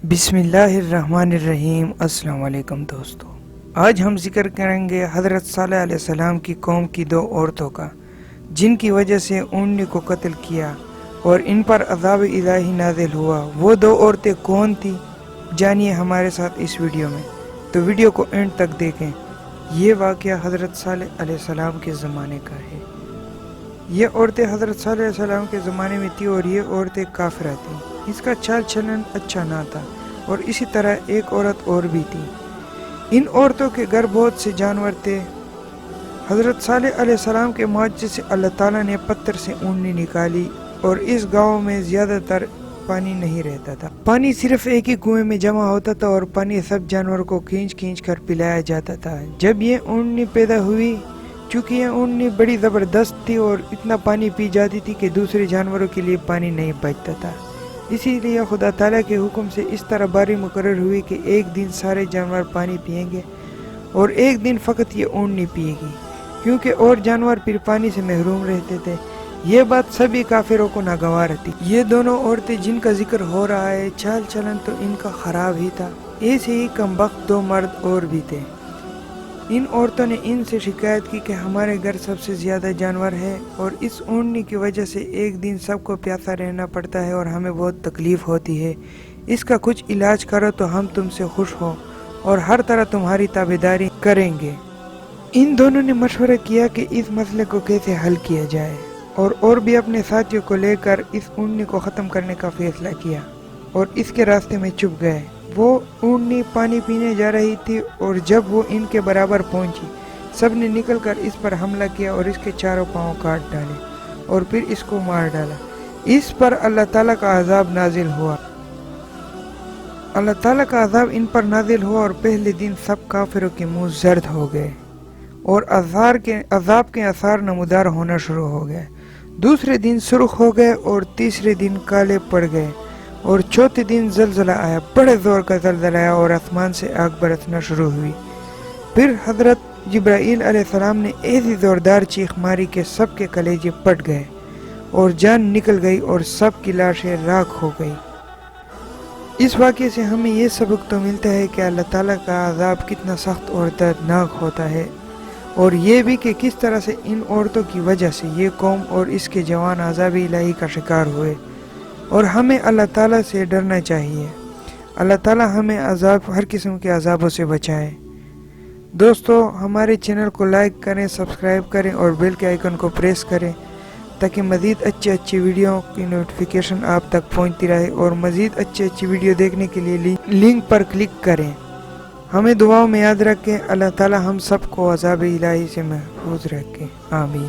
بسم اللہ الرحمن الرحیم۔ السلام علیکم دوستو، آج ہم ذکر کریں گے حضرت صالح علیہ السلام کی قوم کی دو عورتوں کا جن کی وجہ سے اونٹنی کو قتل کیا اور ان پر عذاب الہی نازل ہوا۔ وہ دو عورتیں کون تھی جانیے ہمارے ساتھ اس ویڈیو میں، تو ویڈیو کو اینڈ تک دیکھیں۔ یہ واقعہ حضرت صالح علیہ السلام کے زمانے کا ہے۔ یہ عورتیں حضرت صالح علیہ السلام کے زمانے میں تھی اور یہ عورتیں کافرہ تھیں۔ اس کا چال چلن اچھا نہ تھا اور اسی طرح ایک عورت اور بھی تھی۔ ان عورتوں کے گھر بہت سے جانور تھے۔ حضرت صالح علیہ السلام کے معجزے سے اللہ تعالیٰ نے پتھر سے اونٹنی نکالی اور اس گاؤں میں زیادہ تر پانی نہیں رہتا تھا۔ پانی صرف ایک ہی کنویں میں جمع ہوتا تھا اور پانی سب جانوروں کو کھینچ کھینچ کر پلایا جاتا تھا۔ جب یہ اونٹنی پیدا ہوئی، چونکہ یہ اونٹنی بڑی زبردست تھی اور اتنا پانی پی جاتی تھی کہ دوسرے جانوروں کے لیے پانی نہیں بچتا تھا، اسی لیے خدا تعالیٰ کے حکم سے اس طرح باری مقرر ہوئی کہ ایک دن سارے جانور پانی پئیں گے اور ایک دن فقط یہ اونٹنی پیے گی، کیونکہ اور جانور پھر پانی سے محروم رہتے تھے۔ یہ بات سبھی کافروں کو ناگوار تھی۔ یہ دونوں عورتیں جن کا ذکر ہو رہا ہے، چال چلن تو ان کا خراب ہی تھا، ایسے ہی کم بخت دو مرد اور بھی تھے۔ ان عورتوں نے ان سے شکایت کی کہ ہمارے گھر سب سے زیادہ جانور ہے اور اس اونٹنی کی وجہ سے ایک دن سب کو پیاسا رہنا پڑتا ہے اور ہمیں بہت تکلیف ہوتی ہے۔ اس کا کچھ علاج کرو تو ہم تم سے خوش ہوں اور ہر طرح تمہاری تابعداری کریں گے۔ ان دونوں نے مشورہ کیا کہ اس مسئلے کو کیسے حل کیا جائے اور بھی اپنے ساتھیوں کو لے کر اس اونٹنی کو ختم کرنے کا فیصلہ کیا اور اس کے راستے میں چھپ گئے۔ وہ اونٹنی پانی پینے جا رہی تھی اور جب وہ ان کے برابر پہنچی، سب نے نکل کر اس پر حملہ کیا اور اس کے چاروں پاؤں کاٹ ڈالے اور پھر اس کو مار ڈالا۔ اس پر اللہ تعالیٰ کا عذاب نازل ہوا۔ اللہ تعالیٰ کا عذاب ان پر نازل ہوا اور پہلے دن سب کافروں کے منہ زرد ہو گئے اور عذاب کے آثار نمودار ہونا شروع ہو گئے۔ دوسرے دن سرخ ہو گئے اور تیسرے دن کالے پڑ گئے اور چوتھے دن زلزلہ آیا، بڑے زور کا زلزلہ آیا اور آسمان سے آگ برسنا شروع ہوئی۔ پھر حضرت جبرائیل علیہ السلام نے ایسی زوردار چیخ ماری کہ سب کے کلیجے پھٹ گئے اور جان نکل گئی اور سب کی لاشیں راکھ ہو گئی۔ اس واقعے سے ہمیں یہ سبق تو ملتا ہے کہ اللہ تعالیٰ کا عذاب کتنا سخت اور دردناک ہوتا ہے، اور یہ بھی کہ کس طرح سے ان عورتوں کی وجہ سے یہ قوم اور اس کے جوان عذاب الہی کا شکار ہوئے، اور ہمیں اللہ تعالیٰ سے ڈرنا چاہیے۔ اللہ تعالیٰ ہمیں ہر قسم کے عذابوں سے بچائے۔ دوستو، ہمارے چینل کو لائک کریں، سبسکرائب کریں اور بیل کے آئیکن کو پریس کریں تاکہ مزید اچھی ویڈیو کی نوٹیفیکیشن آپ تک پہنچتی رہے، اور مزید اچھی ویڈیو دیکھنے کے لیے لنک پر کلک کریں۔ ہمیں دعاؤں میں یاد رکھیں۔ اللہ تعالیٰ ہم سب کو عذاب الہی سے محفوظ رکھیں، آمین۔